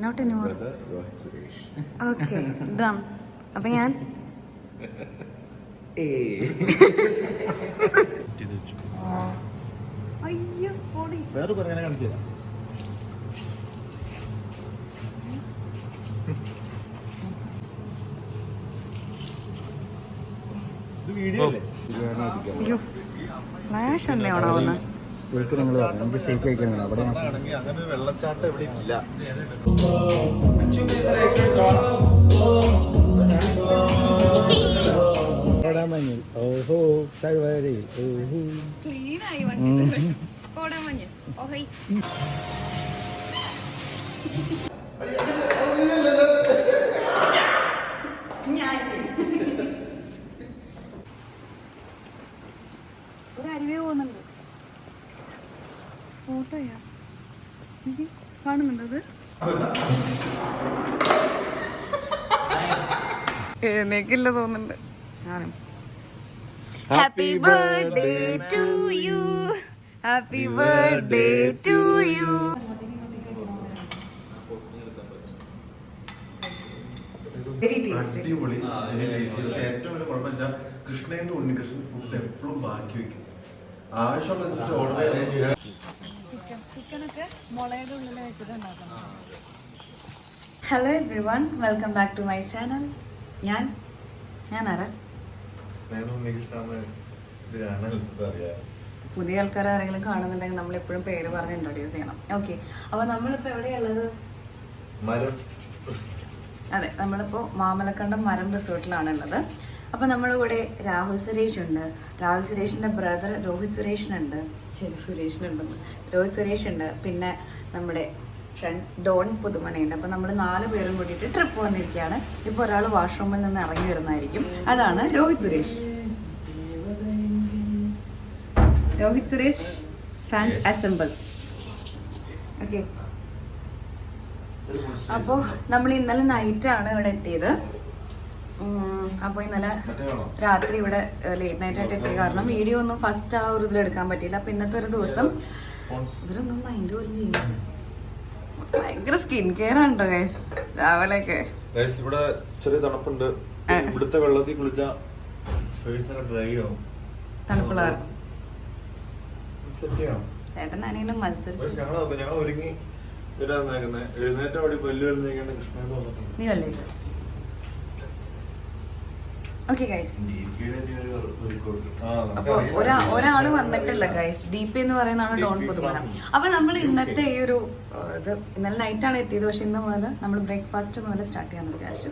Not anymore. Okay, done. അപ്പൊ ഞാൻ അയ്യോ പൊടി വേറെ പറയാൻ കാണിച്ചു തരാം. ഇത് വീഡിയോ അല്ലേ? അയ്യോ ഫ്ലാഷ് തന്നെയാണോ ഒന്ന് സ്റ്റേക്ക് നിങ്ങൾ പറഞ്ഞു നമുക്ക് സ്റ്റേക്ക് കഴിക്കണം അവിടെ അങ്ങനെ വെള്ളച്ചാട്ടം എവിടെ ഇല്ല. കോടാമഞ്ഞിൽ ഓഹോ താഴ്വരയിൽ ഓഹോ ക്ലീനായി കോടാമഞ്ഞ് ഓഹൈ ഒരു അരുവേ പോകുന്നുണ്ട്. ഫോട്ടോയാ കാണുന്നുണ്ടത്? എഴുന്നേക്കില്ല തോന്നുന്നുണ്ട്. Happy birthday to you, happy birthday to you. അടിപൊളി. ഏറ്റവും വലിയ കുഴപ്പം എന്താ കൃഷ്ണേന്റെ ഉണ്ണികൃഷ്ണൻ ഫുഡ് എപ്പോഴും ബാക്കി വെക്കും. ആവശ്യമുള്ള ഓർഡർ ചെയ്യാം. ചിക്കനൊക്കെ മുളയുടെ ഉള്ളിൽ വെച്ചിട്ടുണ്ടാക്കണം. Hello everyone, welcome back to my channel. ഞാനാരാ? പുതിയ ആൾക്കാർ ആരെങ്കിലും കാണുന്നുണ്ടെങ്കിൽ നമ്മൾ എപ്പോഴും പേര് പറഞ്ഞ് ഇൻട്രൊഡ്യൂസ് ചെയ്യണം. ഓക്കെ, അപ്പൊ നമ്മളിപ്പോ എവിടെയുള്ളത്? അതെ, നമ്മളിപ്പോ മാമലക്കണ്ടം മരം റിസോർട്ടിലാണ് ഉള്ളത്. അപ്പൊ നമ്മുടെ കൂടെ രാഹുൽ സുരേഷ് ഉണ്ട്, രാഹുൽ സുരേഷിന്റെ ബ്രദർ രോഹിത് സുരേഷിനുണ്ട്, രോഹിത് സുരേഷ് ഉണ്ട്, പിന്നെ നമ്മുടെ ഫ്രണ്ട് ഡോൺ പുതുമനയുണ്ട്. അപ്പൊ നമ്മൾ 4 പേരും കൂടിയിട്ട് ട്രിപ്പ് വന്നിരിക്കുകയാണ്. ഇപ്പൊ ഒരാൾ വാഷ്റൂമിൽ നിന്ന് ഇറങ്ങി വരുന്നതായിരിക്കും. അതാണ് Rohit Suresh. Rohit Suresh fans assemble. Okay, അപ്പോ നമ്മൾ ഇന്നലെ നൈറ്റാണ് ഇവിടെ എത്തിയത്. അപ്പോൾ ഇന്നലെ രാത്രി ഇവിടെ ലേറ്റ് നൈറ്റ് ആയിട്ട് എത്തിയ കാരണം വീഡിയോ ഒന്നും ഫസ്റ്റ് ആ ഒരു ഇതിലെടുക്കാൻ പറ്റിയില്ല. അപ്പൊ ഇന്നത്തെ ഒരു ദിവസം ഇവരൊന്നും മൈൻഡ് പോലും ചെയ്യുന്നില്ല. ഭയങ്കര സ്കിൻ കെയർ ആണ് കേട്ടോ ഗൈസ്. രാവിലെയൊക്കെ ഇവിടെ ചെറിയ തണുപ്പുണ്ട്. ഇവിടുത്തെ വെള്ളത്തിൽ കുളിച്ച ഡ്രൈ ആവും, തണുപ്പുള്ള ചേട്ടൻ അനിയനും മത്സരിച്ചു. ഞങ്ങൾ ഒരുങ്ങി എഴുന്നേറ്റ വഴി നീ വല്ലേ? ഓക്കെ ഗൈസ്, അപ്പൊ ഒരാള് വന്നിട്ടില്ല ഗൈസ്. DP എന്ന് പറയുന്നതാണ് ഡോൺ പുതുമന. അപ്പൊ നമ്മൾ ഇന്നത്തെ ഈ ഒരു ഇത് ഇന്നലെ നൈറ്റാണ് എത്തിയത്. പക്ഷെ ഇന്ന് മുതൽ നമ്മൾ ബ്രേക്ക്ഫാസ്റ്റ് മുതൽ സ്റ്റാർട്ട് ചെയ്യാന്ന് വിചാരിച്ചു.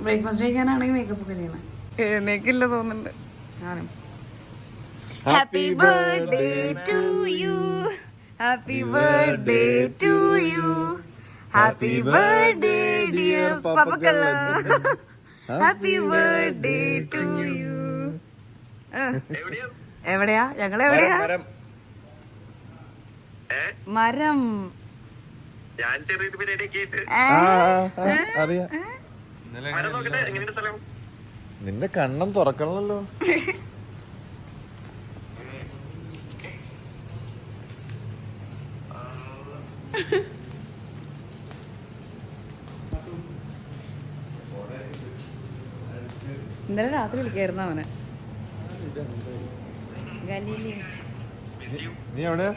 ബ്രേക്ക്ഫാസ്റ്റ് കഴിക്കാനാണെങ്കിൽ മേക്കപ്പ് ഒക്കെ ചെയ്യുന്നത്. എഴുന്നേക്കില്ല തോന്നുന്നുണ്ട്. Happy birthday to you, happy birthday to you, happy birthday dear പപ്പക്കള്ള, ഹാപ്പി ബർത്ത്ഡേ ടു യു. എവിടെയാ? ഞങ്ങൾ എവിടെയാ? മരം. നിന്റെ കണ്ണം തുറക്കണല്ലോ. ഇന്നലെ രാത്രി വിളിക്കായിരുന്നു അവനെ. നീ എവിടെയാ?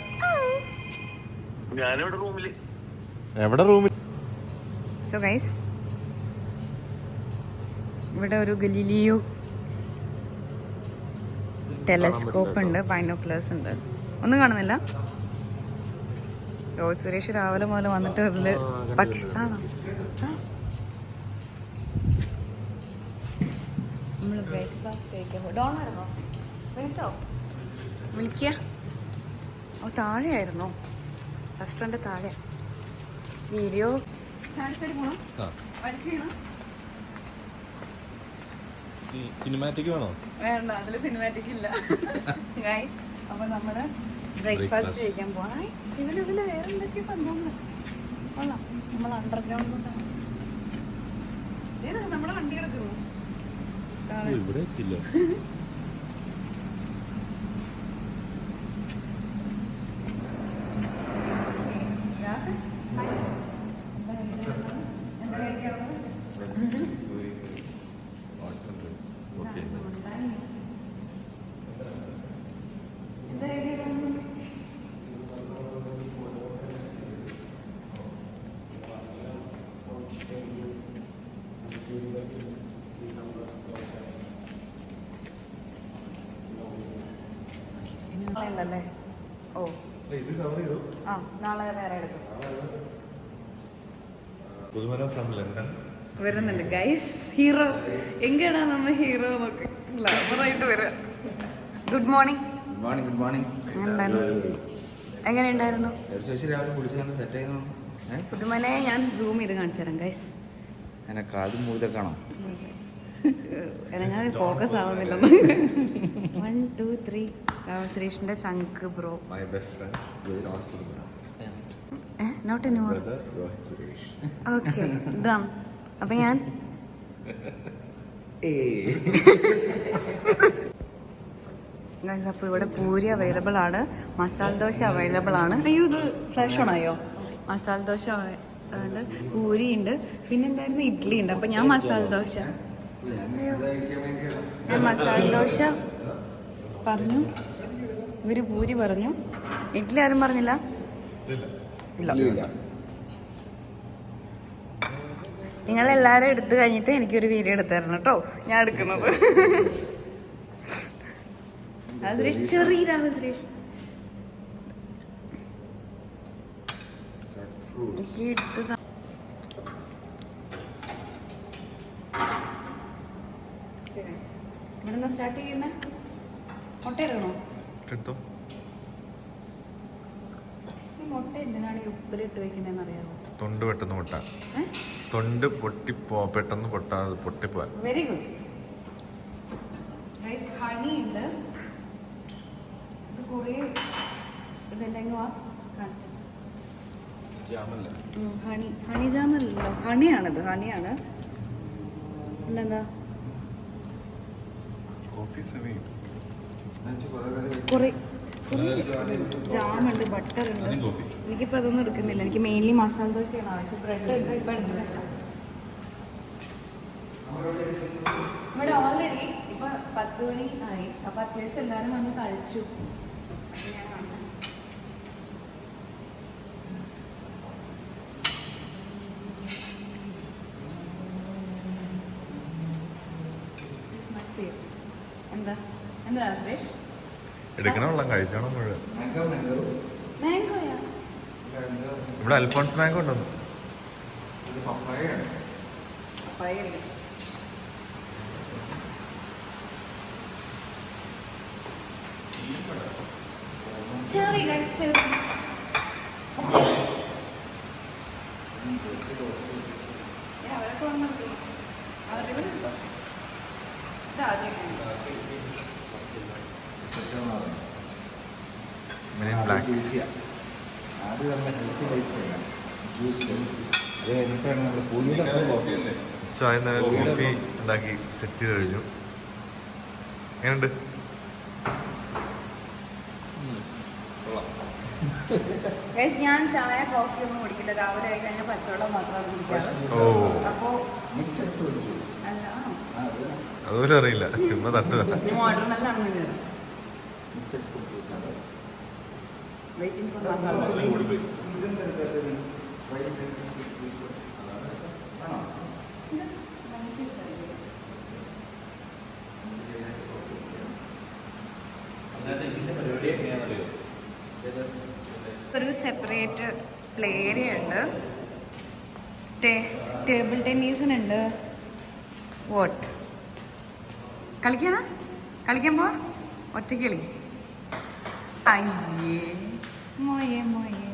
എവിടെ റൂമിൽ? സോ ഗൈസ്, ഇവിടെ ഒരു ഗലീലിയോ ടെലസ്കോപ്പ് ഉണ്ട്, ബൈനോക്കുലേഴ്സ് ഉണ്ട്. ഒന്നും കാണുന്നില്ല. രോഹിത് സുരേഷ് രാവിലെ മുതൽ വന്നിട്ട് അതില് ആണോ? നമ്മള് ബ്രേക്ക്ഫാസ്റ്റ് കഴിക്കാൻ ഡോണായിരുന്നോ? വിളിക്കുക. ഓ, താഴെയായിരുന്നോ? റെസ്റ്റോറന്റ് താഴെ. വീഡിയോ സിനിമാറ്റിക് വേണോ? വേണ്ട, അതില് സിനിമാറ്റിക് ഇല്ല ഗൈസ്. അപ്പൊ നമ്മള് ബ്രേക്ക്ഫാസ്റ്റ് കഴിക്കാൻ പോവാ. ഇതില് വേറെ എന്തൊക്കെ സംഭവങ്ങൾ കൊള്ളാം. നമ്മൾ അണ്ടർഗ്രൗണ്ട് നമ്മുടെ വണ്ടി എടുക്കുന്നു. ഇവിടെ എത്തില്ല. ഉണ്ടല്ലേ? ഓ ഇത് കവർ ചെയ്തു. ആ നാളെ വേറെ എടുക്കും. പുതുമന ഫ്രം ലണ്ടൻ വരുന്നുണ്ട് ഗൈസ്. ഹീറോ എങ്ങനെയാ നമ്മ ഹീറോ എന്നൊക്കെ ഗ്ലാമറായിട്ട് വരാം. Good morning. Good morning. എങ്ങനെയുണ്ടായിരുന്നു? രാവിലെ കുടിച്ചാൽ സെറ്റ് ആയിരുന്നു. പുതുമനെ ഞാൻ സൂം ചെയ്ത് കാണിച്ചു തരാം ഗൈസ്. എന്നെ കാതും മൂതൊക്കെയാണോ? ഞാൻ ഫോക്കസ് ആവുന്നില്ല. 1 2 3 രാഹുൽ സുരേഷിന്റെ ശങ്ക് bro. My best friend not anymore. Rohit Suresh. Okay done. അപ്പൊ ഞാൻ അപ്പോൾ ഇവിടെ പൂരി അവൈലബിൾ ആണ്, മസാല ദോശ അവൈലബിൾ ആണ്. അയ്യോ ഇത് ഫ്ലാഷ് ഓൺ ആയോ? മസാല ദോശ ഉണ്ട്, പൂരി ഉണ്ട്, പിന്നെ എന്തായിരുന്നു ഇഡ്ഡലി ഉണ്ട്. അപ്പം ഞാൻ മസാല ദോശ. അയ്യോ ഞാൻ മസാല ദോശ പറഞ്ഞു, ഇവര് പൂരി പറഞ്ഞു, ഇഡ്ഡലി ആരും പറഞ്ഞില്ല. ഇല്ല, നിങ്ങളെല്ലാവരും എടുത്തു കഴിഞ്ഞിട്ട് എനിക്കൊരു വീഡിയോ എടുത്തു തരണം കേട്ടോ. ഞാൻ എടുക്കുന്നത് ചെറിയ രാഹുൽ സുരേഷ് എനിക്ക് എടുത്തതാ. ഇവിടെ സ്റ്റാർട്ട് ചെയ്യുന്ന മുട്ട എടുക്കണോ? ഈ മുട്ട എന്തിനാണ് ഈ ഉപ്പിലിട്ട് വെക്കുന്നതെന്ന് അറിയാമോ? തൊണ്ട് പെട്ടെന്ന് പൊട്ടാ, തൊണ്ട് പെട്ടെന്ന് പൊട്ടിപ്പോവാൻ. Very good. ഹണി ഉണ്ട്, ഇത് കുറേ ഇതുണ്ടെങ്കിൽ കാണിച്ചു. ഹണി ജാമല്ലോ, ഹണിയാണിത്, ഹണിയാണ്. പിന്നെന്താ കുറേ ജാമുണ്ട്, ബട്ടർ ഉണ്ട്. എനിക്കിപ്പോൾ അതൊന്നും എടുക്കുന്നില്ല, എനിക്ക് മെയിൻലി മസാല ദോശയാണ് ആവശ്യം. ബ്രെഡ് ഉണ്ട്, ഇപ്പം എടുക്കുന്നില്ല. ഇവിടെ ഓൾറെഡി ഇപ്പൊ 10 മണി ആയി. അപ്പൊ അത്യാവശ്യം എല്ലാവരും വന്ന് കഴിച്ചു. എന്താ എന്താ സുരേഷ് എടുക്കണ വെള്ളം കഴിച്ചോണം മുഴുവൻ. മാംഗോയാ? ഇവിടെ അൽഫോൺസ് മാംഗോ ഉണ്ടെന്ന്. Cherry guys, cherry. അവരൊക്കെ വന്നിട്ട് അവരുടെ ചായ കോഫി ഉണ്ടാക്കി സെറ്റ് ചെയ്ത് കഴിഞ്ഞു. എങ്ങനെയുണ്ട്? ഞാൻ ചായ കോഫി ഒന്നും കുടിക്കില്ല. രാവിലെ ആയി കഴിഞ്ഞാൽ പച്ചവെള്ളം മാത്രമാണ് കുടിക്കാറ്. അപ്പോ അതുപോലെ അറിയില്ല, ചുമ്മാ തട്ടുക. വാട്ടർമെല്ലാണ് വെയിറ്റിംഗ് ഫോർ മസാല. ഒരു സെപ്പറേറ്റ് പ്ലേ ഏരിയ ഉണ്ട്, ടേബിൾ ടെന്നീസിനുണ്ട്. വോട്ട് കളിക്കാനാ? കളിക്കാൻ പോവാ? ഒറ്റയ്ക്ക് കളി. അയ്യേ മോയെ മോയെ.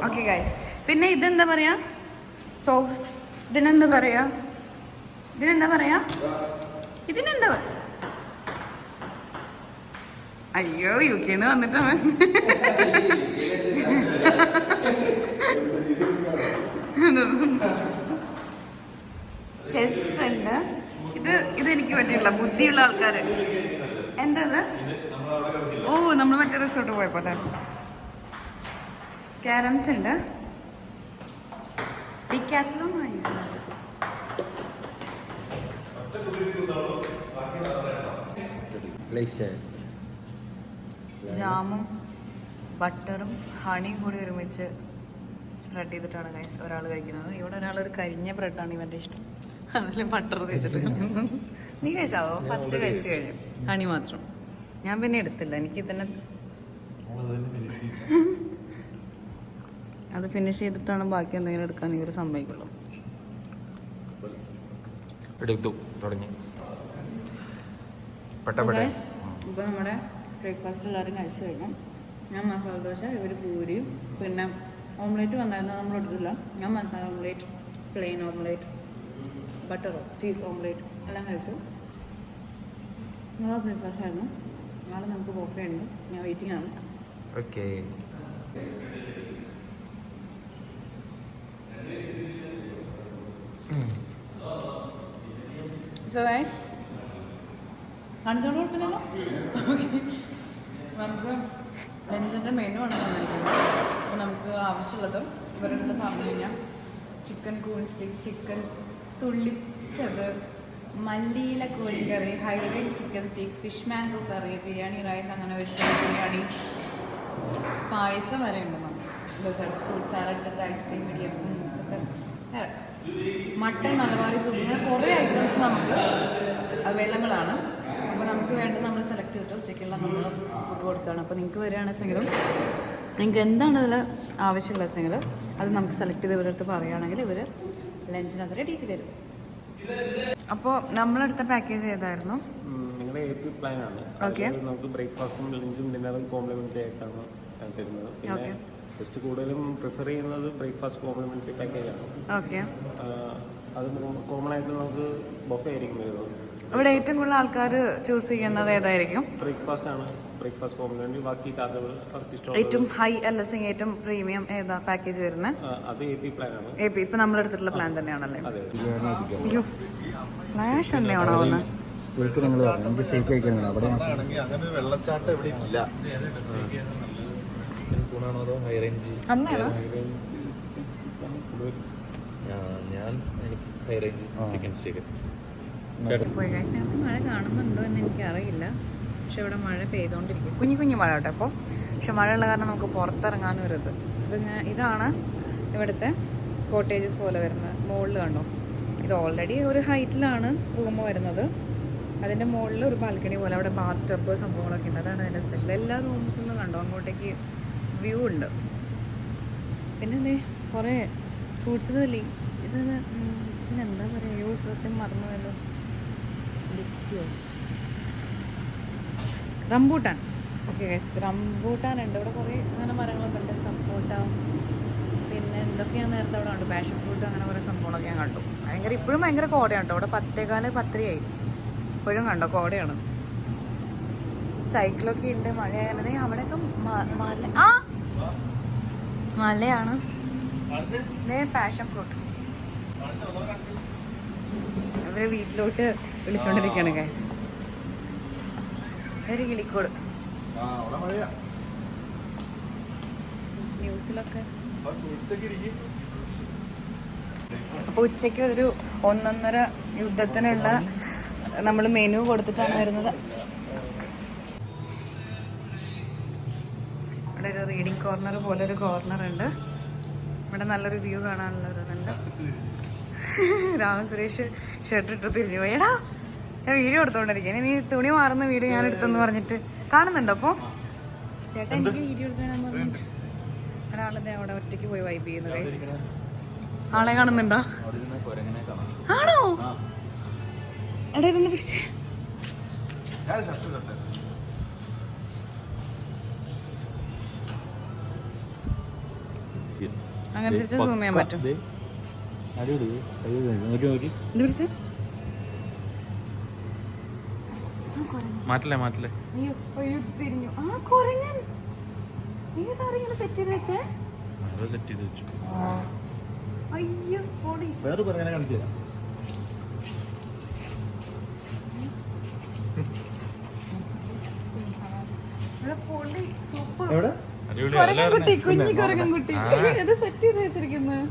ഓക്കെ ഗൈസ്, പിന്നെ ഇതെന്താ പറയാ? ഇതിനെന്താ പറയാ? ഇതിനെന്താ? അയ്യോ യുകെന്ന് വന്നിട്ടാണ്. ചെസ് ഉണ്ട്. ഇത് എനിക്ക് പറ്റില്ല, ബുദ്ധിയുള്ള ആൾക്കാര്. എന്താ ഇത്? ഓ, നമ്മൾ മറ്റേ റിസോർട്ട് പോയപ്പോ ക്യാരംസ് ഉണ്ട്. ഡിക്കാത്ലോൺ വാങ്ങിച്ചിട്ടുണ്ട്. ജാമും ബട്ടറും ഹണിയും കൂടി ഒരുമിച്ച് സ്പ്രെഡ് ചെയ്തിട്ടാണ് ഗൈസ് ഒരാൾ കഴിക്കുന്നത്. ഇവിടെ ഒരാൾ ഒരു കരിഞ്ഞ ബ്രെഡാണ് ഇവൻ്റെ ഇഷ്ടം, അതിൽ ബട്ടർ തേച്ചിട്ട്. നീ കഴിച്ചാവോ? ഫസ്റ്റ് കഴിച്ചു കഴിഞ്ഞു, ഹണി മാത്രം. ഞാൻ പിന്നെ എടുത്തില്ല, എനിക്ക് തന്നെ അത് ഫിനിഷ് ചെയ്തിട്ടാണ് ബാക്കി എന്തെങ്കിലും എടുക്കാൻ ഇവർ സമ്മതിക്കുള്ളൂ. ഇപ്പോൾ നമ്മുടെ ബ്രേക്ക്ഫാസ്റ്റ് എല്ലാവരും കഴിച്ചു കഴിഞ്ഞു. ഞാൻ മസാല ദോശ, ഇവർ പൂരിയും, പിന്നെ ഓംലേറ്റ് വന്നായിരുന്നു, നമ്മൾ എടുത്തില്ല. ഞാൻ മസാല ഓംലേറ്റ്, പ്ലെയിൻ ഓംലേറ്റ്, ബട്ടറോ ചീസ് ഓംലേറ്റ് എല്ലാം കഴിച്ചു. നിങ്ങളെ ബ്രേക്ക്ഫാസ്റ്റ് ആയിരുന്നു. നാളെ നമുക്ക് ബൊഫേ ഉണ്ട്, ഞാൻ വെയിറ്റിംഗ് ആണ്. ഓക്കെ. സോ ഗൈസ്, കാണിച്ചോണ്ട് കുഴപ്പമില്ലല്ലോ. ഓക്കെ, നമുക്ക് ലഞ്ചിൻ്റെ മെനു ആണ് തന്നിരിക്കുന്നത്. അപ്പോൾ നമുക്ക് ആവശ്യമുള്ളത് ഇവരുടെ അടുത്ത് പറഞ്ഞു കഴിഞ്ഞാൽ ചിക്കൻ കൂൺ സ്റ്റിക്ക്, ചിക്കൻ തുള്ളിച്ചത്, മല്ലിയില കോഴിക്കറി, highlight chicken stick, fish mango curry, biryani rice, അങ്ങനെ വെജിറ്റബിൾ ബിരിയാണി, പായസം വരെ ഉണ്ട്. നമുക്ക് dessert, fruit salad, ice cream, idiyappam, mutton, Malabari soup, ഇങ്ങനെ കുറേ ഐറ്റംസ് നമുക്ക് അവൈലബിൾ ആണ്. അപ്പോൾ നമുക്ക് വേണ്ടത് നമ്മൾ സെലക്ട് ചെയ്തിട്ട് ഉച്ചയ്ക്കുള്ള നമ്മൾ ഫുഡ് കൊടുക്കുകയാണ്. അപ്പോൾ നിങ്ങൾക്ക് വരികയാണെന്നുവെച്ചെങ്കിലും നിങ്ങൾക്ക് എന്താണ് അതിൽ ആവശ്യമുള്ളതെങ്കിൽ അത് നമുക്ക് സെലക്ട് ചെയ്ത് ഇവരുടെ അടുത്ത് പറയുകയാണെങ്കിൽ ഇവർ ലഞ്ചിന് അത് റെഡി ആക്കി തരും. അപ്പോൾ നമ്മളെടുത്ത പാക്കേജ് ഏതായിരുന്നു? നിങ്ങളുടെ AP പ്ലാൻ ആണ്. ഓക്കെ, നമുക്ക് ബ്രേക്ക്ഫാസ്റ്റും ലഞ്ചും ഡിന്നറും കോംപ്ലിമെന്ററി ആയിട്ടാണ് തരുന്നത്. പിന്നെ ജസ്റ്റ് കൂടുതലും പ്രിഫർ ചെയ്യുന്നത് ബ്രേക്ക്ഫാസ്റ്റ് കോംപ്ലിമെന്ററി പാക്കേജാണ്. ഓക്കെ, അത് കോമൺ ആയിട്ട് നമുക്ക് ബൊഫേ ആയിരിക്കും വരുന്നത്. ഇവിടെ ഏറ്റവും കൂടുതൽ ആൾക്കാർ ചൂസ് ചെയ്യുന്നത് ഏതായിരിക്കും? ബ്രേക്ക്ഫാസ്റ്റ് ആണ്, ബ്രേക്ക്ഫാസ്റ്റ് കോംപ്ലിമെന്ററി. ബാക്കി ചാർജബിൾ ഏറ്റവും ഹൈ അല്ല, ഏറ്റവും പ്രീമിയം ഏതാ പാക്കേജ് വരുന്നത്? അത് AP പ്ലാൻ ആണ്. AP ഇപ്പൊ നമ്മളെടുത്തിട്ടുള്ള പ്ലാൻ തന്നെയാണല്ലേ? അതെ. അയ്യോ, ഫ്ലാഷ് തന്നെയാണോ ആവുന്നത്? സ്റ്റേക്ക് നിങ്ങൾ എനിക്ക് സ്റ്റേക്ക് കഴിക്കണം. അവിടെ അങ്ങനെ വെള്ളച്ചാട്ടം എവിടെ ഇല്ല. ഹൈ റേഞ്ച് അന്നാണ് ഞാൻ എനിക്ക് ഹൈ റേഞ്ച് ചിക്കൻ സ്റ്റേക്ക്. പോയി കഴിച്ച് നിങ്ങൾക്ക് മഴ കാണുന്നുണ്ടോ എന്ന് എനിക്കറിയില്ല, പക്ഷെ ഇവിടെ മഴ പെയ്തുകൊണ്ടിരിക്കും. കുഞ്ഞു കുഞ്ഞു മഴ കേട്ടോ അപ്പോൾ. പക്ഷെ മഴയുള്ള കാരണം നമുക്ക് പുറത്തിറങ്ങാനും ഒരു ഇതാണ് ഇവിടുത്തെ കോട്ടേജസ് പോലെ വരുന്നത്. മുകളിൽ കണ്ടോ, ഇത് ഓൾറെഡി ഒരു ഹൈറ്റിലാണ് റൂം വരുന്നത്. അതിൻ്റെ മുകളിൽ ഒരു ബാൽക്കണി പോലെ അവിടെ ബാത്ത് ടബ് സംഭവങ്ങളൊക്കെ ഉണ്ട്. അതാണ് അതിൻ്റെ സ്പെഷ്യൽ. എല്ലാ റൂംസിലും കണ്ടോ അങ്ങോട്ടേക്ക് വ്യൂ ഉണ്ട്. പിന്നെ എന്തേ കുറേ ഫ്രൂട്ട്സ് ഇത് പിന്നെന്താ പറയുക, ഈ ഉത്സവത്തിന് മറന്നുവല്ലോ, ലിച്ചിയോ, റംബൂട്ടാൻ. ഓക്കെ ഗൈസ്, റംബൂട്ടാൻ ഉണ്ട് ഇവിടെ. കുറേ അങ്ങനെ മരങ്ങളൊക്കെ ഉണ്ട്. സപ്പോട്ട, പിന്നെ എന്തൊക്കെയാണ് നേരത്തെ അവിടെ ഉണ്ട്, പാഷൻ ഫ്രൂട്ട്, അങ്ങനെ കുറേ സംഭവങ്ങളൊക്കെ ഞാൻ കണ്ടു. ഇപ്പോഴും ഭയങ്കര കോടയാണ് കേട്ടോ. ഇവിടെ 10:15 10:30 ഇപ്പോഴും കണ്ടോ കോടയാണ്. സൈക്കിളൊക്കെ ഉണ്ട്. മഴയായിരുന്നേ അവിടെയൊക്കെ മലയാണ്. പാഷൻ ഫ്രൂട്ട് അവര് വീട്ടിലോട്ട് വിളിച്ചോണ്ടിരിക്കുകയാണ് ഗൈസ്. ഒരു കിളിക്കോട് ന്യൂസിലൊക്കെ. അപ്പൊ ഉച്ചയ്ക്ക് ഒരു 1.5 യുദ്ധത്തിനുള്ള നമ്മൾ മെനു കൊടുത്തിട്ടാണ് വരുന്നത്. ഇവിടെ ഒരു റീഡിങ് കോർണർ പോലെ ഒരു കോർണർ ഉണ്ട്. ഇവിടെ നല്ലൊരു വ്യൂ കാണാനുള്ളതുണ്ട്. രാമൻ സുരേഷ് ഷർട്ട് ഇട്ട് തിരിഞ്ഞു പോയി. എടാ, ഞാൻ വീഡിയോ എടുത്തോണ്ടിരിക്കും. നീ തുണി മാറുന്ന വീഡിയോ ഞാൻ എടുത്തെന്ന് പറഞ്ഞിട്ട് കാണുന്നുണ്ടോ? അപ്പൊ ചേട്ടാ എനിക്ക് വീഡിയോ എടുക്കാൻ പറഞ്ഞു. ഒരാളെ അവിടെ ഒറ്റയ്ക്ക് പോയി വൈബ് ചെയ്യുന്നു ഗൈസ്. ആളെ കാണുന്നുണ്ടോ? ആണോ? എടാ ഇതൊന്ന് പിടിച്ചേ. അങ്ങനെ തിരിച്ച് സൂം ചെയ്യാൻ പറ്റും. മാറ്റില്ലേ തിരിഞ്ഞു. ആ കൊരങ്ങൻ സെറ്റ് ചെയ്ത് വെച്ചേ. സെറ്റ് ചെയ്ത് വെച്ചു. അയ്യോ പൊടി. വേറെ കുരങ്ങനെ കാണിച്ചു തരാം. കുരങ്ങൻകുട്ടി, കുഞ്ഞി കുരങ്ങൻകുട്ടി. ഇത് സെറ്റ് ചെയ്ത് വെച്ചിരിക്കുന്നത്.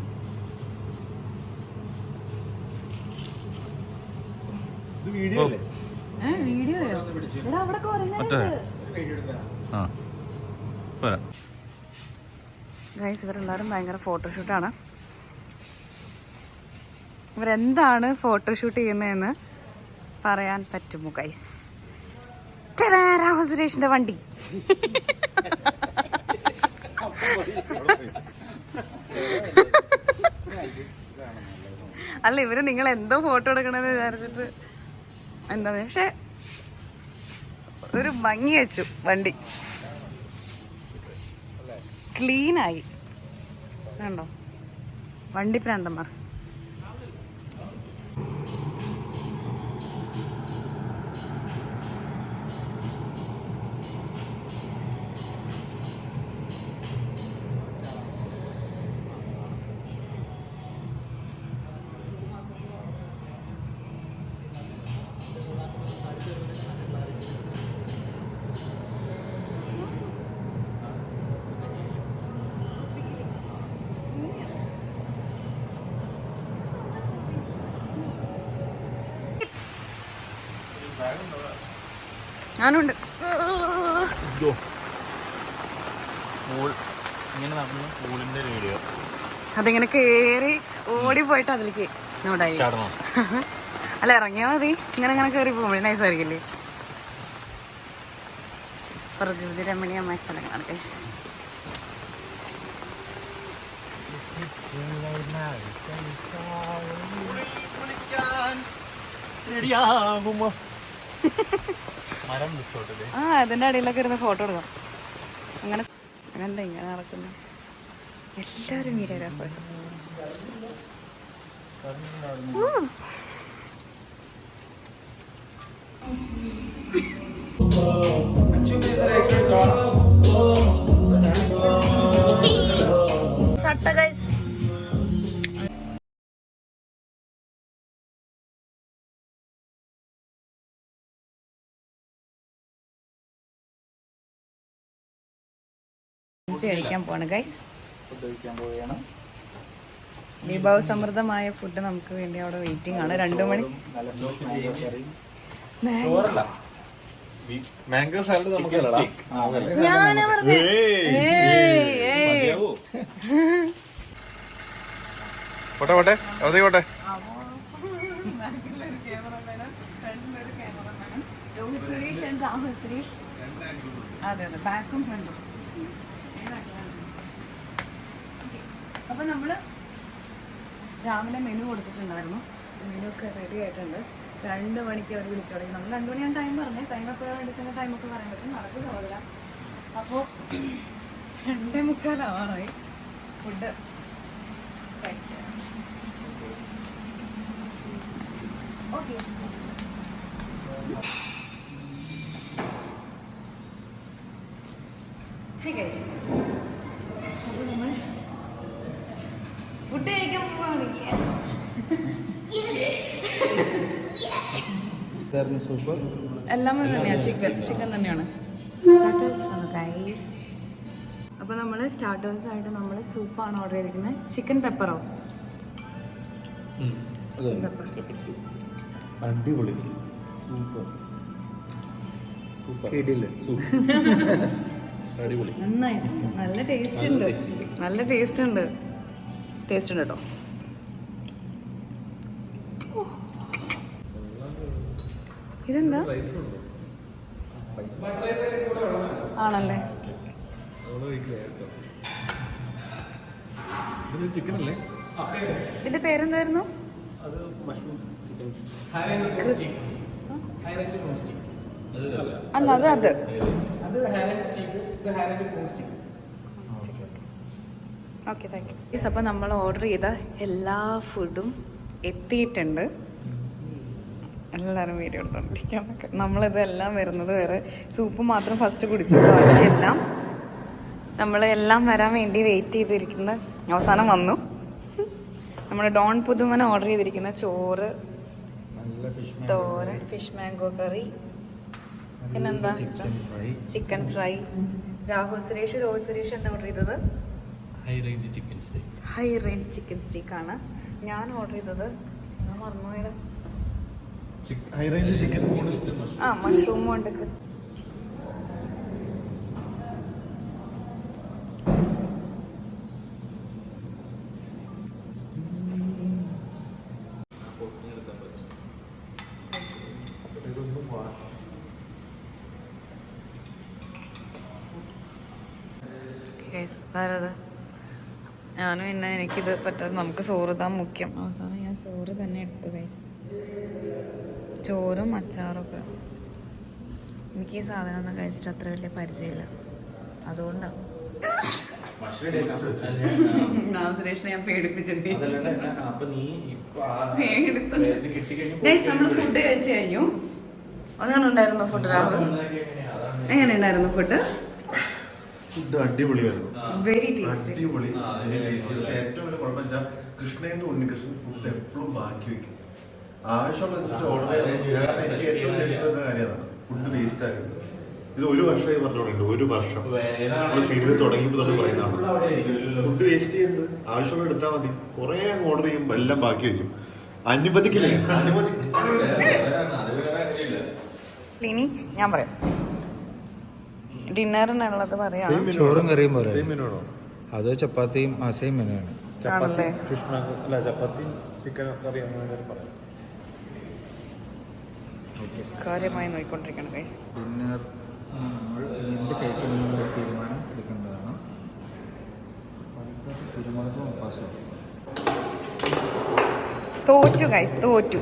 വീഡിയോയോ? എടാ അവിടെ കുരങ്ങനുണ്ട്. ഗൈസ്, ഇവരെല്ലാവരും ഭയങ്കര ഫോട്ടോഷൂട്ടാണ്. ഇവരെന്താണ് ഫോട്ടോഷൂട്ട് ചെയ്യുന്നതെന്ന് പറയാൻ പറ്റുമോ ഗൈസ്? രാഹുൽ സുരേഷിന്റെ വണ്ടി. അല്ല, ഇവര് നിങ്ങൾ എന്തോ ഫോട്ടോ എടുക്കണമെന്ന് വിചാരിച്ചിട്ട് എന്താന്ന്, പക്ഷെ ഒരു ഭംഗി വെച്ചു. വണ്ടി ക്ലീനായി കണ്ടോ? വണ്ടി പ്രാന്തന്മാർ. ഞാനുണ്ട്. അതിങ്ങനെ കേറി ഓടിപ്പോയിട്ട് അതിലേക്ക് നോട്ടായി. അല്ല, ഇറങ്ങിയാ മതി. ഇങ്ങനെ ഇങ്ങനെ കേറി പോകുമ്പോഴേ നൈസായിരിക്കില്ലേ? പ്രകൃതി രമണീയമായ സ്ഥലങ്ങളാണ് ഗൈസ്. ആ, അതിന്റെ അടിയിലൊക്കെ ഇരുന്ന് ഫോട്ടോ എടുക്കാം. അങ്ങനെ എന്താ ഇങ്ങനെ നടക്കുന്ന എല്ലാവരും വീഡിയോഗ്രാഫേഴ്സ്. സട്ട ഗൈസ്. കഴിക്കാൻ പോവാണ് ഗൈസ്. വിഭവസമൃദ്ധമായ ഫുഡ് നമുക്ക് വേണ്ടി അവിടെ വെയിറ്റിംഗ് ആണ്. 2 മണി. മാംഗോ സാലഡ് നമുക്ക് ഞാനാ പറഞ്ഞേ. പോട്ടെ പോട്ടെ പോട്ടെ. രോഹിത് സുരേഷ് ആൻഡ് രാഹുൽ സുരേഷ്. അതെ അതെ, ബാക്കും ഫ്രണ്ടും. അപ്പൊ നമ്മള് രാവിലെ മെനു കൊടുത്തിട്ടുണ്ടായിരുന്നു. മെനു ഒക്കെ റെഡി ആയിട്ടുണ്ട്. 2 മണിക്ക് അവർ വിളിച്ചു തുടങ്ങി. നമ്മൾ 2 മണിയാണ് ടൈം പറഞ്ഞത്. ടൈം എപ്പോഴാണ് വിളിച്ചെങ്കിൽ ടൈമൊക്കെ പറയാൻ പറ്റും. നടക്കും സഹോദര. അപ്പോൾ 2:45 ആവാറായി. Food okay. ഹേ ഗൈസ്, അപ്പോൾ നമ്മൾ ഫുഡ് കഴിക്കാൻ പോവാണ്. സൂപ്പർ. എല്ലാം തന്നെയാണ്. ചിക്കൻ തന്നെയാണ്. സ്റ്റാർട്ടേഴ്സ് ആണ് ഗൈസ്. അപ്പോൾ നമ്മൾ സ്റ്റാർട്ടേഴ്സ് ആയിട്ട് നമ്മൾ സൂപ്പാണ് ഓർഡർ ചെയ്തിരിക്കുന്നത്. ചിക്കൻ പെപ്പറോ? അടിപൊളി. സൂപ്പർ സൂപ്പർ അടിപൊളി. നന്നായിട്ട് നല്ല ടേസ്റ്റ് ഉണ്ട്. നല്ല ടേസ്റ്റ് ഉണ്ട്. ടേസ്റ്റ് ഉണ്ട് കേട്ടോ. ഇതെന്താ? ആണല്ലേ? ചിക്കനല്ലേ? ഇത് പേരെന്തായിരുന്നു? അല്ല, അത് ഓക്കെ, താങ്ക് യു. അപ്പോൾ നമ്മൾ ഓർഡർ ചെയ്ത എല്ലാ ഫുഡും എത്തിയിട്ടുണ്ട്. എല്ലാവരും വീഡിയോ എടുത്തോണ്ടിരിക്കാനൊക്കെ. നമ്മളിതെല്ലാം വരുന്നത് വരെ സൂപ്പ് മാത്രം ഫസ്റ്റ് കുടിച്ചു. ബാക്കിയെല്ലാം നമ്മളെല്ലാം വരാൻ വേണ്ടി വെയിറ്റ് ചെയ്തിരിക്കുന്ന അവസാനം വന്നു. നമ്മൾ ഡോൺ പുതുമന ഓർഡർ ചെയ്തിരിക്കുന്ന ചോറ്, തോരൻ, ഫിഷ് മാംഗോ കറി, പിന്നെന്താ ചിക്കൻ ഫ്രൈ, രാഹുൽ സുരേഷ്, രോഹിത് സുരേഷ് എന്താ ഓർഡർ ചെയ്തത്? ഹൈ റേഞ്ച് ചിക്കൻ സ്റ്റേക്ക്. ഹൈ റേഞ്ച് ചിക്കൻ സ്റ്റീക്ക് ആണ്. ഞാൻ ഓർഡർ ചെയ്തത് മറന്നുപോയത് ഹൈ റേഞ്ച് ചിക്കൻ മഷ്റൂമും ഉണ്ട് ക്രിസ്പി. ഞാനും പിന്നെ എനിക്കിത് പറ്റാതെ നമുക്ക് ചോറ് താൻ മുഖ്യം. അവസാനം ഞാൻ ചോറ് തന്നെ എടുത്തു ഗൈസ്. ചോറും അച്ചാറൊക്കെ. എനിക്ക് ഈ സാധനം ഒന്നും കഴിച്ചിട്ട് അത്ര വലിയ പരിചയമില്ല, അതുകൊണ്ടാണ് സുരേഷിനെ ഞാൻ പേടിപ്പിച്ചിട്ട്. നമ്മൾ ഫുഡ് കഴിച്ചു കഴിഞ്ഞു. അങ്ങനെ ഉണ്ടായിരുന്നു ഫുഡ് രാഹുൽ? എങ്ങനെ ഉണ്ടായിരുന്നു ഫുഡ്? ഫുഡ് അടിപൊളിയായിരുന്നു, വെരി ടേസ്റ്റി. അടിപൊളി. പക്ഷെ ഏറ്റവും വലിയ കുഴപ്പം വെച്ചാൽ കൃഷ്ണേന്ദു ഉണ്ണികൃഷ്ണൻ ഫുഡ് എപ്പോഴും ബാക്കി വെക്കും. ആവശ്യമുള്ള ഓർഡർ ചെയ്യാൻ എനിക്ക് ഏറ്റവും ദേഷ്യപ്പെടുന്ന കാര്യമാണ് ഫുഡ് വേസ്റ്റ് ആക്കുന്നത്. ഇത് 1 വർഷമായി പറഞ്ഞോണ്ട് 1 വർഷം നമ്മൾ സീരിയൽ തുടങ്ങിയപ്പോൾ തന്നെ പറയുന്നതാണ് ഫുഡ് വേസ്റ്റ് ചെയ്യുന്നത്. ആവശ്യമുള്ള എടുത്താൽ മതി. കുറെ ഓർഡർ ചെയ്യുമ്പോൾ എല്ലാം ബാക്കി വെക്കും. അനുവദിക്കില്ലേ? ഇനി ഞാൻ പറയാം ഡിന്നറിനുള്ളത് പറയാം. ചോറും കറിയും പോലെ അത് ചപ്പാത്തിയും സെയിം മെനുവാണ്. ചപ്പാത്തി ഫിഷ് അല്ല ചപ്പാത്തിയും ചിക്കൻ കറി അങ്ങനെ പറയാം. കാര്യമായി നോക്കിക്കൊണ്ടിരിക്കണം ഗൈസ്. ഡിന്നർ നമ്മൾ എന്ത് കഴിക്കണമെന്നുള്ള തീരുമാനം എടുക്കേണ്ടതാണ്. കുരുമുളകും ഉപ്പാസും തോറ്റു ഗൈസ്, തോറ്റു.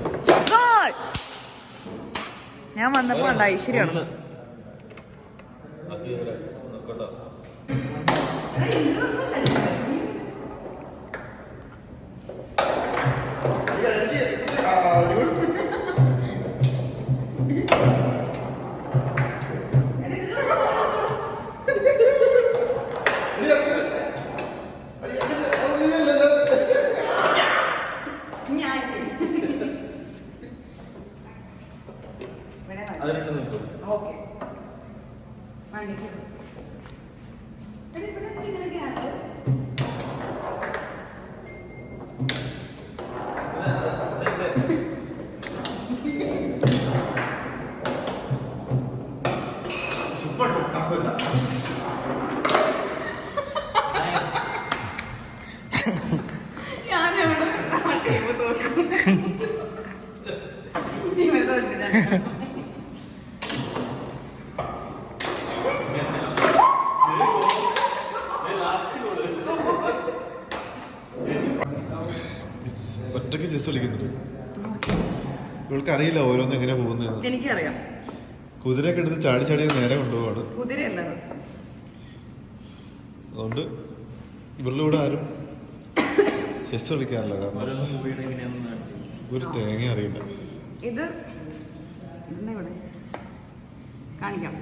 ഞാൻ വന്നപ്പോ ഉണ്ട് ഐശ്വര്യാണ്. ഒറ്റയ്ക്ക് ചെസ് കളിക്കുന്നുണ്ട്. ഇവൾക്ക് അറിയില്ല ഓരോന്ന് എങ്ങനെ പോകുന്നത്. എനിക്കറിയാം. കുതിരയൊക്കെ എടുത്ത് ചാടി ചാടി നേരെ കൊണ്ടുപോവാണ്. കുതിരയല്ല, അതുകൊണ്ട് ഇവരുടെ കൂടെ ആരും ചെസ് കളിക്കാറില്ല. കാരണം ഒരു തേങ്ങ അറിയില്ല. ഇത് ഇവിടെ കാണിക്കാം.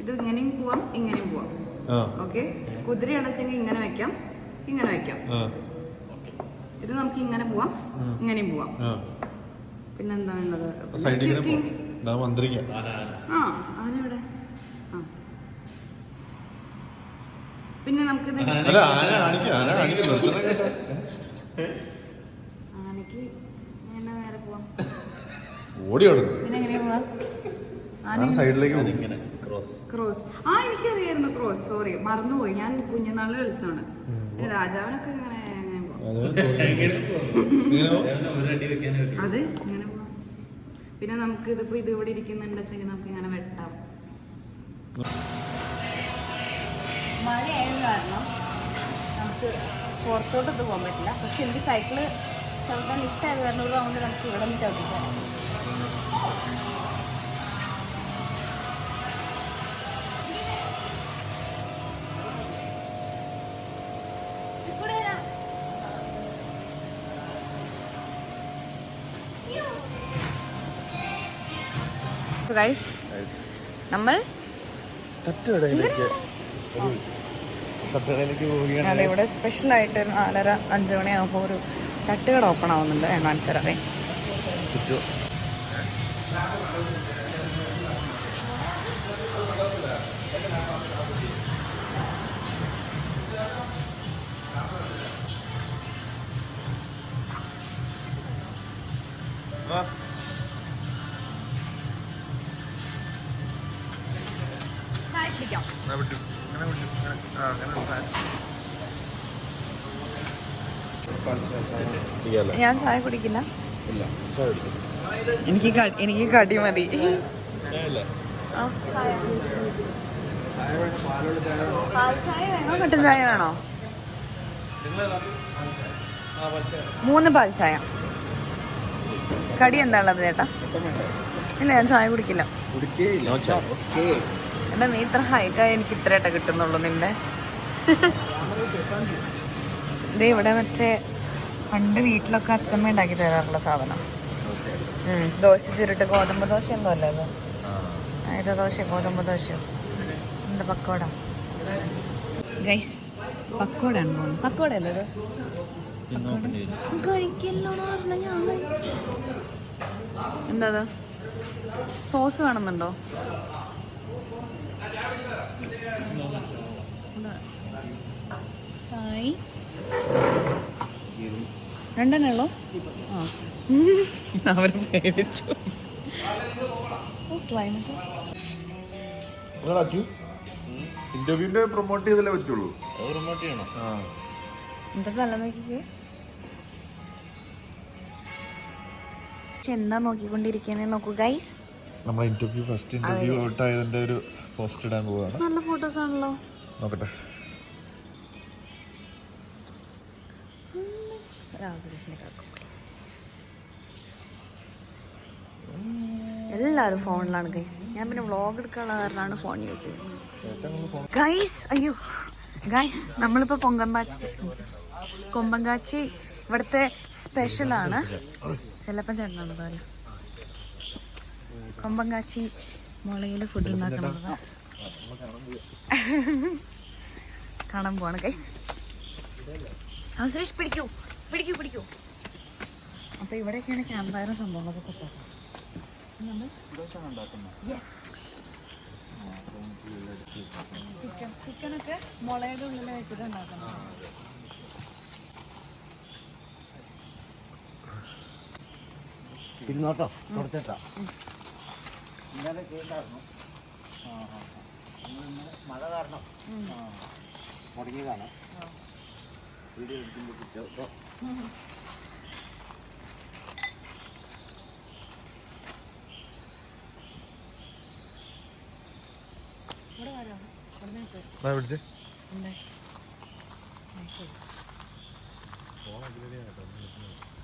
ഇത് ഇങ്ങനെയും പോവാം, ഇങ്ങനെയും പോവാം. ഓക്കെ, കുതിര അടച്ചെങ്കിൽ ഇങ്ങനെ വെക്കാം, ഇങ്ങനെ വെക്കാം. ഇത് നമുക്ക് ഇങ്ങനെ പോവാം, ഇങ്ങനെയും പോവാം. പിന്നെന്താ വേണ്ടത്? ആന ഇവിടെ. പിന്നെ നമുക്കിത് ആനക്ക് ഇങ്ങനെ നേരെ പോവാം. പിന്നെ എങ്ങനെയാ പോവാ? സൈഡിലേക്ക് ക്രോസ്. എനിക്കറിയായിരുന്നു ക്രോസ്. സോറി, മറന്നുപോയി. ഞാൻ കുഞ്ഞുനാളിൽ കളിച്ചതാണ്. പിന്നെ രാജാവിനൊക്കെ ഇങ്ങനെ അതെ ഇങ്ങനെ പോവാം. പിന്നെ നമുക്ക് ഇതിപ്പോ ഇത് ഇവിടെ ഇരിക്കുന്നുണ്ടെങ്കിൽ നമുക്ക് ഇങ്ങനെ വെട്ടാം. മഴയായത് കാരണം നമുക്ക് പുറത്തോട്ടൊന്നും പോകാൻ പറ്റില്ല. പക്ഷെ എനിക്ക് സൈക്കിള് ചവിട്ടാൻ ഇഷ്ടമായത് കാരണം ഒരു റൗണ്ട് നമുക്ക് ഇവിടെ നിന്ന് ചവിട്ടിക്കാം. നമ്മൾ ഇവിടെ സ്പെഷ്യൽ ആയിട്ട് 4:30-5 മണിയാകുമ്പോൾ ഒരു തട്ടുകട ഓപ്പൺ ആവുന്നുണ്ട്. ഞാൻ കാണിച്ചു തരാവേ. ചായ കുടിക്കാം. ഞാൻ ചായ കുടിക്കില്ല. ഇല്ല ചായ കുടിക്കും. എനിക്ക് കടി മതി. ആ, ചായ. പാൽ ചായ വേണോ കട്ടൻ ചായ വേണോ? 3 പാൽ ചായ. കടി എന്താ ഉള്ളത് ചേട്ടാ? ഇല്ല ഞാൻ ചായ കുടിക്കില്ല. എന്താ നീ ഇത്ര ഹൈറ്റായി എനിക്ക് ഇത്രയായിട്ടാ കിട്ടുന്നുള്ളൂ നിന്റെ. ഇത് ഇവിടെ മറ്റേ പണ്ട് വീട്ടിലൊക്കെ അച്ഛമ്മ ഉണ്ടാക്കി തരാറുള്ള സാധനം. ദോശ ചുരുട്ട് ഗോതമ്പ് ദോശ എന്തോ അല്ലേ അത്? ഏതാ ദോശ? ഗോതമ്പ് ദോശയോ? എന്താ പക്കോട? ഗൈസ് പക്കോടാണ് തോന്നുന്നു. പക്കോട അല്ലേ ഇത്? കഴിക്കല്ലോന്ന് പറഞ്ഞ ഞാൻ എന്താ സോസ് വേണമെന്നുണ്ടോ? ചായ് 2 ഉള്ളോ? ആ അവര് പേടിച്ചു. ക്ലൈമറ്റ് ഇന്റർവ്യൂവിന്റെ പ്രൊമോട്ട് ചെയ്തല്ലേ പറ്റുള്ളൂ. പ്രൊമോട്ട് ചെയ്യണം. എന്താ തല നോക്കിക്കേ. എന്താ നോക്കിക്കൊണ്ടിരിക്കുന്നേ നോക്കൂ ഗൈസ്. നമ്മളെ ഇന്റർവ്യൂ ഫസ്റ്റ് ഇന്റർവ്യൂ ഔട്ട് ആയതിന്റെ ഒരു പോസ്റ്റ് ഇടാൻ പോവാണ്. നല്ല ഫോട്ടോസ് ആണല്ലോ. നോക്കട്ടെ. എല്ലാവരും ഫോണിലാണ് ഗൈസ്. ഞാൻ പിന്നെ വ്ളോഗ് എടുക്കാനുള്ള കാരണമാണ് ഫോൺ യൂസ് ചെയ്യുന്നത്. ഗൈസ് അയ്യോ ഗൈസ് നമ്മളിപ്പോൾ കൊമ്പങ്കാച്ചി ഇവിടുത്തെ സ്പെഷ്യലാണ്. ചെല്ലപ്പൻ ചേട്ടനാണ് പറയാം. കൊമ്പങ്കാച്ചി മുളയിൽ ഫുഡ് ഉണ്ടാക്കണത് കാണാൻ പോവാണ് ഗൈസ്. സുരേഷ് പിടിക്കൂ പിടിക്കൂ പിടിക്കൂ. അപ്പൊ ഇവിടെയൊക്കെയാണ് ക്യാമ്പ് ഫയറും സംഭവങ്ങളൊക്കെ സെറ്റാക്കുന്നത്. ചിക്കനൊക്കെ മുളയുടെ ഉള്ളിൽ വെച്ചിട്ട് ഉണ്ടാക്കുന്നത്. ഇരുന്നോട്ടോ തുടച്ചേട്ടാ. ഇന്നലെ കേട്ടായിരുന്നു. മഴ കാരണം മുടങ്ങിയതാണ്. വീഡിയോ എടുക്കുമ്പോൾ കിട്ടോ.